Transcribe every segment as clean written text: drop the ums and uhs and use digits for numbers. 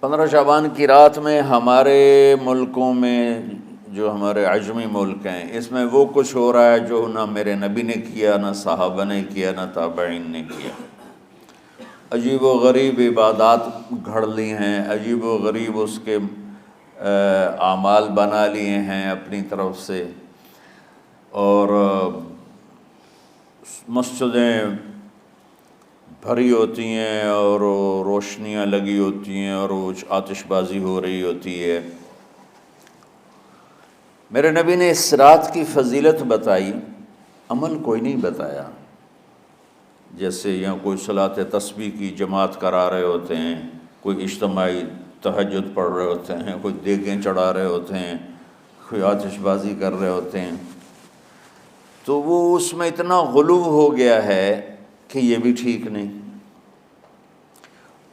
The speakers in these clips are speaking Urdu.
15 شعبان کی رات میں ہمارے ملکوں میں جو ہمارے عجمی ملک ہیں اس میں وہ کچھ ہو رہا ہے جو نہ میرے نبی نے کیا، نہ صحابہ نے کیا، نہ تابعین نے کیا۔ عجیب و غریب عبادات گھڑ لی ہیں، عجیب و غریب اس کے اعمال بنا لیے ہیں اپنی طرف سے، اور مسجدیں بھری ہوتی ہیں اور روشنیاں لگی ہوتی ہیں اور آتش بازی ہو رہی ہوتی ہے۔ میرے نبی نے اس رات کی فضیلت بتائی، عمل کوئی نہیں بتایا۔ جیسے یہاں کوئی صلاۃ تسبیح کی جماعت کرا رہے ہوتے ہیں، کوئی اجتماعی تہجد پڑھ رہے ہوتے ہیں، کوئی دیگیں چڑھا رہے ہوتے ہیں، کوئی آتش بازی کر رہے ہوتے ہیں، تو وہ اس میں اتنا غلو ہو گیا ہے کہ یہ بھی ٹھیک نہیں۔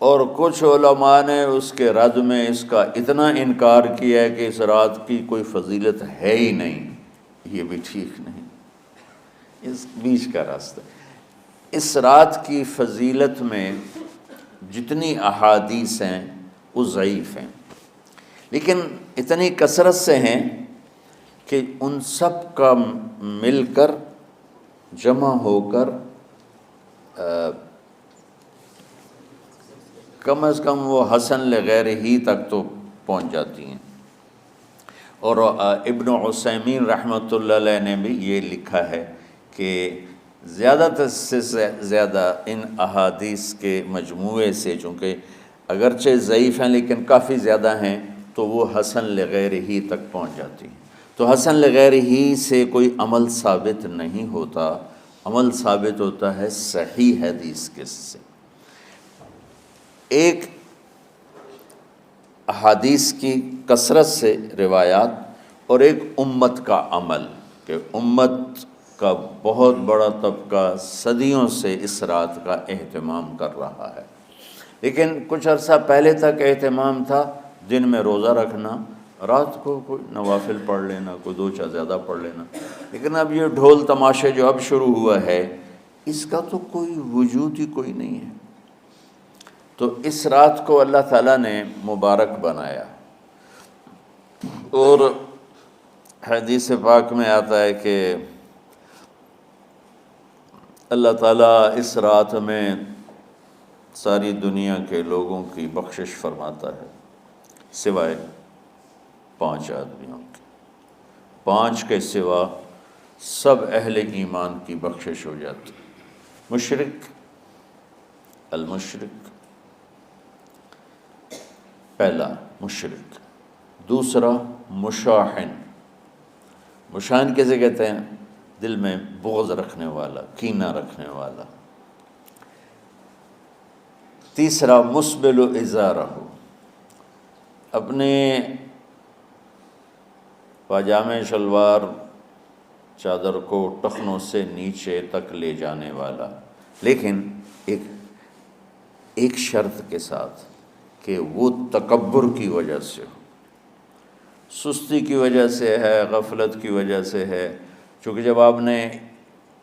اور کچھ علماء نے اس کے رد میں اس کا اتنا انکار کیا ہے کہ اس رات کی کوئی فضیلت ہے ہی نہیں، یہ بھی ٹھیک نہیں۔ اس بیچ کا راستہ، اس رات کی فضیلت میں جتنی احادیث ہیں وہ ضعیف ہیں، لیکن اتنی کثرت سے ہیں کہ ان سب کا مل کر جمع ہو کر کم از کم وہ حسن لغیر ہی تک تو پہنچ جاتی ہیں۔ اور ابن عثیمین رحمۃ اللہ علیہ نے بھی یہ لکھا ہے کہ زیادہ سے زیادہ ان احادیث کے مجموعے سے، چونکہ اگرچہ ضعیف ہیں لیکن کافی زیادہ ہیں، تو وہ حسن لغیر ہی تک پہنچ جاتی ہیں۔ تو حسن لغیر ہی سے کوئی عمل ثابت نہیں ہوتا، عمل ثابت ہوتا ہے صحیح حدیث کے سے۔ ایک احادیث کی کثرت سے روایات، اور ایک امت کا عمل، کہ امت کا بہت بڑا طبقہ صدیوں سے اس رات کا اہتمام کر رہا ہے۔ لیکن کچھ عرصہ پہلے تک اہتمام تھا دن میں روزہ رکھنا، رات کو کوئی نوافل پڑھ لینا، کوئی دو چار زیادہ پڑھ لینا، لیکن اب یہ ڈھول تماشے جو اب شروع ہوا ہے اس کا تو کوئی وجود ہی کوئی نہیں ہے۔ تو اس رات کو اللہ تعالیٰ نے مبارک بنایا، اور حدیث پاک میں آتا ہے کہ اللہ تعالیٰ اس رات میں ساری دنیا کے لوگوں کی بخشش فرماتا ہے سوائے 5 آدمیوں کے، 5 کے سوا سب اہل ایمان کی بخشش ہو جاتی۔ مشرک، المشرک، پہلا مشرک، دوسرا مشاحن، مشاحن کیسے کہتے ہیں؟ دل میں بغض رکھنے والا، کینہ رکھنے والا۔ تیسرا مسبل ازارہ، اپنے پاجامے شلوار چادر کو ٹخنوں سے نیچے تک لے جانے والا، لیکن ایک شرط کے ساتھ کہ وہ تکبر کی وجہ سے ہو، سستی کی وجہ سے ہے، غفلت کی وجہ سے ہے۔ چونکہ جب آپ نے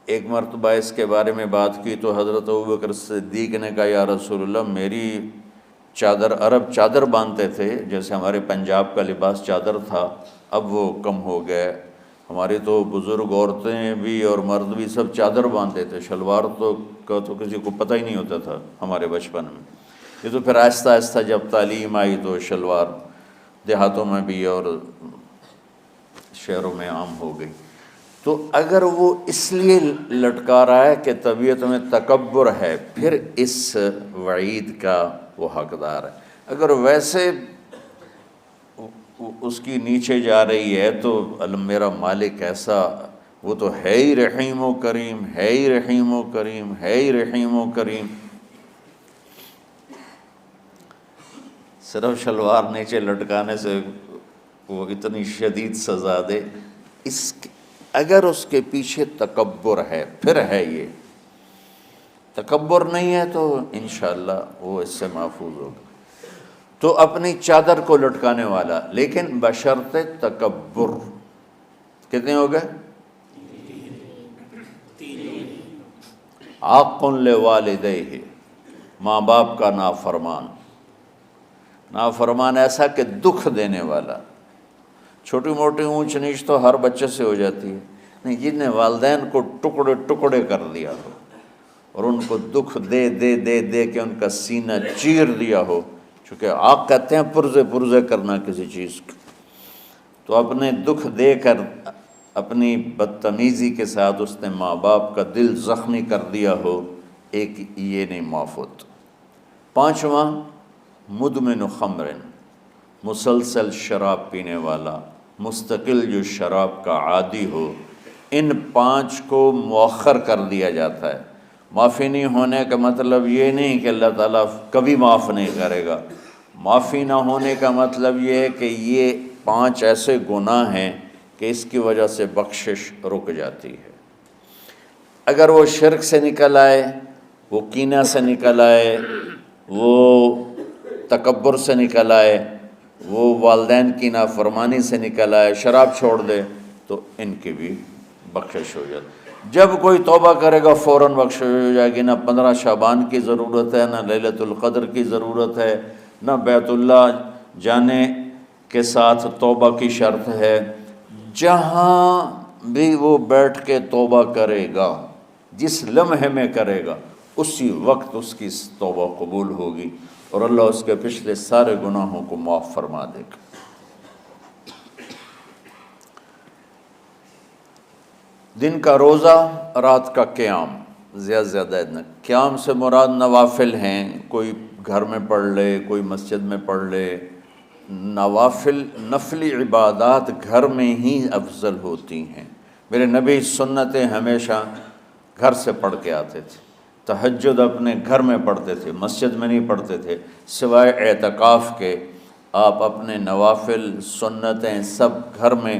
ایک مرتبہ اس کے بارے میں بات کی تو حضرت ابوبکر صدیق نے کہا یا رسول اللہ، میری چادر، عرب چادر باندھتے تھے جیسے ہمارے پنجاب کا لباس چادر تھا، اب وہ کم ہو گئے، ہماری تو بزرگ عورتیں بھی اور مرد بھی سب چادر باندھتے تھے، شلوار کا تو کسی کو پتہ ہی نہیں ہوتا تھا ہمارے بچپن میں۔ یہ تو پھر آہستہ آہستہ جب تعلیم آئی تو شلوار دیہاتوں میں بھی اور شہروں میں عام ہو گئی۔ تو اگر وہ اس لیے لٹکا رہا ہے کہ طبیعت میں تکبر ہے، پھر اس وعید کا وہ حقدار ہے۔ اگر ویسے اس کی نیچے جا رہی ہے تو میرا مالک ایسا، وہ تو ہے ہی رحیم و کریم، ہے ہی رحیم و کریم، ہے ہی رحیم و کریم، صرف شلوار نیچے لٹکانے سے وہ اتنی شدید سزا دے، اگر اس کے پیچھے تکبر ہے، پھر ہے یہ تکبر نہیں ہے تو انشاءاللہ وہ اس سے محفوظ ہوگا۔ تو اپنی چادر کو لٹکانے والا، لیکن بشرط تکبر۔ کتنے ہو گئے؟ عاق لوالدیہ، ماں باپ کا نافرمان، نافرمان ایسا کہ دکھ دینے والا. چھوٹی موٹی اونچ نیچ تو ہر بچے سے ہو جاتی ہے، نہیں، جن نے والدین کو ٹکڑے ٹکڑے کر دیا ہو اور ان کو دکھ دے دے دے دے کے ان کا سینہ چیر دیا ہو. چونکہ آپ کہتے ہیں پرزے پرزے کرنا کسی چیز کو، تو اپنے دکھ دے کر اپنی بدتمیزی کے ساتھ اس نے ماں باپ کا دل زخمی کر دیا ہو، ایک یہ نہیں معاف ہوتا. 5واں مدمن خمر، مسلسل شراب پینے والا، مستقل جو شراب کا عادی ہو. ان 5 کو مؤخر کر دیا جاتا ہے. معافی نہیں ہونے کا مطلب یہ نہیں کہ اللہ تعالیٰ کبھی معاف نہیں کرے گا. معافی نہ ہونے کا مطلب یہ ہے کہ یہ 5 ایسے گناہ ہیں کہ اس کی وجہ سے بخشش رک جاتی ہے. اگر وہ شرک سے نکل آئے، وہ کینہ سے نکل آئے، وہ تکبر سے نکل آئے، وہ والدین کی نافرمانی سے نکل آئے، شراب چھوڑ دے، تو ان کی بھی بخشش ہو جاتی. جب کوئی توبہ کرے گا فوراً بخشش ہو جائے گی. نہ 15 شعبان کی ضرورت ہے، نہ لیلۃ القدر کی ضرورت ہے، نہ بیت اللہ جانے کے ساتھ توبہ کی شرط ہے. جہاں بھی وہ بیٹھ کے توبہ کرے گا، جس لمحے میں کرے گا، اسی وقت اس کی توبہ قبول ہوگی اور اللہ اس کے پچھلے سارے گناہوں کو معاف فرما دے گا. دن کا روزہ، رات کا قیام، زیادہ زیادہ قیام سے مراد نوافل ہیں. کوئی گھر میں پڑھ لے، کوئی مسجد میں پڑھ لے. نوافل، نفلی عبادات گھر میں ہی افضل ہوتی ہیں. میرے نبی سنتیں ہمیشہ گھر سے پڑھ کے آتے تھے. تہجد اپنے گھر میں پڑھتے تھے، مسجد میں نہیں پڑھتے تھے. سوائے اعتکاف کے آپ اپنے نوافل سنتیں سب گھر میں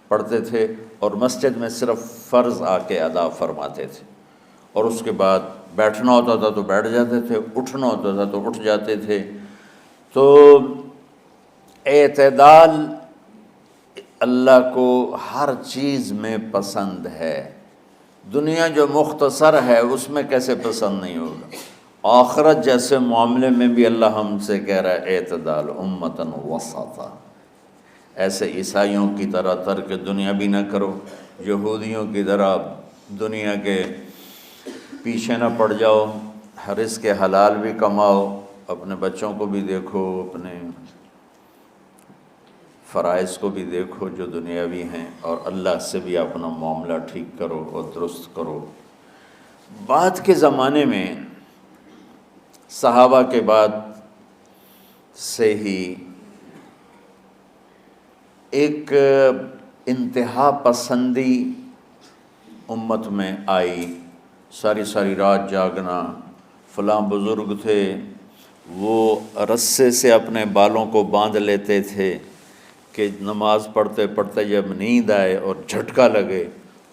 پڑھتے تھے اور مسجد میں صرف فرض آ کے ادا فرماتے تھے. اور اس کے بعد بیٹھنا ہوتا تھا تو بیٹھ جاتے تھے، اٹھنا ہوتا تھا تو اٹھ جاتے تھے. تو اعتدال اللہ کو ہر چیز میں پسند ہے. دنیا جو مختصر ہے اس میں کیسے پسند نہیں ہوگا؟ آخرت جیسے معاملے میں بھی اللہ ہم سے کہہ رہا ہے اعتدال، امتن وسطا. ایسے عیسائیوں کی طرح ترک دنیا بھی نہ کرو، یہودیوں کی طرح دنیا کے پیچھے نہ پڑ جاؤ. رزق حلال بھی کماؤ، اپنے بچوں کو بھی دیکھو، اپنے فرائض کو بھی دیکھو جو دنیاوی ہیں، اور اللہ سے بھی اپنا معاملہ ٹھیک کرو اور درست کرو. بعد کے زمانے میں صحابہ کے بعد سے ہی ایک انتہا پسندی امت میں آئی. ساری ساری رات جاگنا. فلاں بزرگ تھے، وہ رسے سے اپنے بالوں کو باندھ لیتے تھے کہ نماز پڑھتے پڑھتے جب نیند آئے اور جھٹکا لگے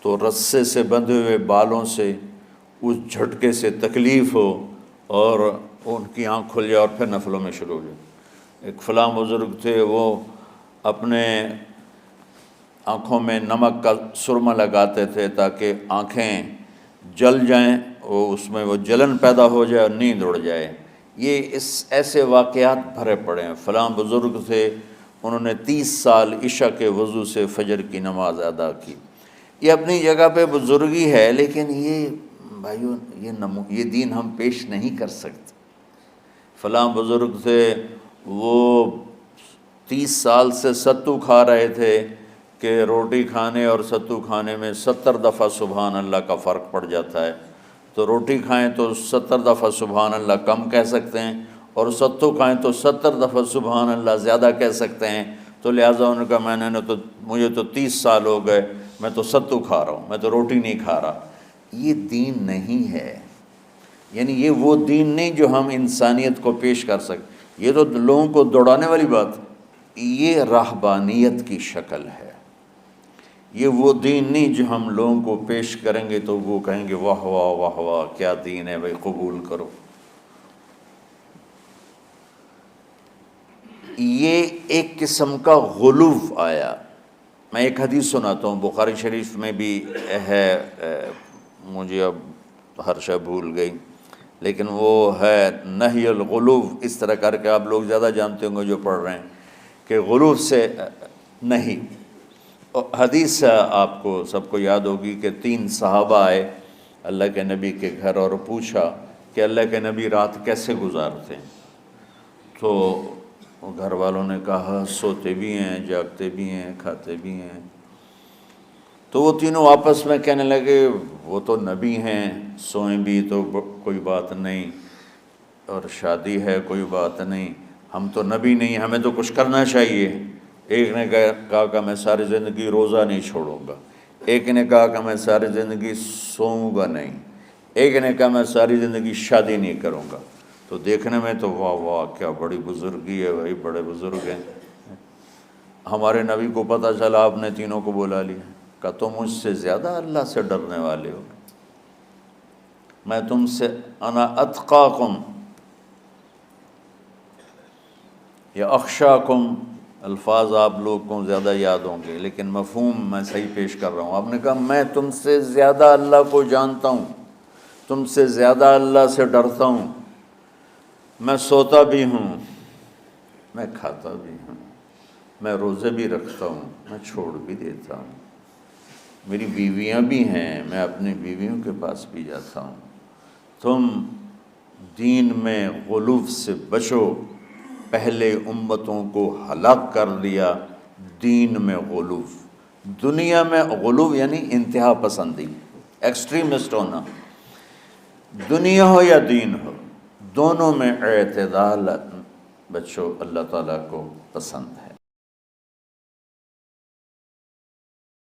تو رسے سے بندھے ہوئے بالوں سے اس جھٹکے سے تکلیف ہو اور ان کی آنکھ کھل جائے اور پھر نفلوں میں شروع ہو جائے. ایک فلاں بزرگ تھے، وہ اپنے آنکھوں میں نمک کا سرما لگاتے تھے تاکہ آنکھیں جل جائیں، اس میں وہ جلن پیدا ہو جائے اور نیند اڑ جائے. یہ ایسے واقعات بھرے پڑے ہیں. فلاں بزرگ تھے، انہوں نے 30 سال عشاء کے وضو سے فجر کی نماز ادا کی. یہ اپنی جگہ پہ بزرگی ہے، لیکن یہ بھائیوں یہ دین ہم پیش نہیں کر سکتے. فلاں بزرگ تھے، وہ 30 سال سے ستو کھا رہے تھے کہ روٹی کھانے اور ستو کھانے میں 70 دفعہ سبحان اللہ کا فرق پڑ جاتا ہے. تو روٹی کھائیں تو 70 دفعہ سبحان اللہ کم کہہ سکتے ہیں، اور ستو کھائیں تو 70 دفعہ سبحان اللہ زیادہ کہہ سکتے ہیں. تو لہٰذا ان کا مجھے تو 30 سال ہو گئے، میں تو ستو کھا رہا ہوں، میں تو روٹی نہیں کھا رہا. یہ دین نہیں ہے. یعنی یہ وہ دین نہیں جو ہم انسانیت کو پیش کر سکتے. یہ تو لوگوں کو دوڑانے والی بات. یہ راہبانیت کی شکل ہے. یہ وہ دین نہیں جو ہم لوگوں کو پیش کریں گے تو وہ کہیں گے واہ واہ واہ واہ کیا دین ہے بھائی، قبول کرو. یہ ایک قسم کا غلو آیا. میں ایک حدیث سناتا ہوں، بخاری شریف میں بھی ہے، مجھے اب ہر شے بھول گئی، لیکن وہ ہے نہی الغلو، اس طرح کر کے آپ لوگ زیادہ جانتے ہوں گے جو پڑھ رہے ہیں کہ غلو سے نہیں۔ حدیث آپ کو سب کو یاد ہوگی کہ 3 صحابہ آئے اللہ کے نبی کے گھر اور پوچھا کہ اللہ کے نبی رات کیسے گزارتے ہیں؟ تو گھر والوں نے کہا سوتے بھی ہیں، جاگتے بھی ہیں، کھاتے بھی ہیں۔ تو وہ تینوں آپس میں کہنے لگے وہ تو نبی ہیں، سوئیں بھی تو کوئی بات نہیں، اور شادی ہے کوئی بات نہیں، ہم تو نبی نہیں، ہمیں تو کچھ کرنا چاہیے۔ ایک نے کہا کہ میں ساری زندگی روزہ نہیں چھوڑوں گا، ایک نے کہا کہ میں ساری زندگی سوؤں گا نہیں، ایک نے کہا میں ساری زندگی شادی نہیں کروں گا۔ تو دیکھنے میں تو واہ واہ کیا بڑی بزرگی ہے بھائی، بڑے بزرگ ہیں۔ ہمارے نبی کو پتہ چلا آپ نے تینوں کو بلا لیا، کہ تم مجھ سے زیادہ اللہ سے ڈرنے والے ہو، میں تم سے انا اتقاکم یا اخشاکم، الفاظ آپ لوگ کو زیادہ یاد ہوں گے لیکن مفہوم میں صحیح پیش کر رہا ہوں۔ آپ نے کہا میں تم سے زیادہ اللہ کو جانتا ہوں، تم سے زیادہ اللہ سے ڈرتا ہوں، میں سوتا بھی ہوں، میں کھاتا بھی ہوں، میں روزے بھی رکھتا ہوں، میں چھوڑ بھی دیتا ہوں، میری بیویاں بھی ہیں، میں اپنی بیویوں کے پاس بھی جاتا ہوں۔ تم دین میں غلو سے بچو، پہلے امتوں کو ہلاک کر دیا دین میں غلو۔ دنیا میں غلو یعنی انتہا پسندی، ایکسٹریمسٹ ہونا، دنیا ہو یا دین ہو دونوں میں اعتدال بچو، اللہ تعالیٰ کو پسند ہے۔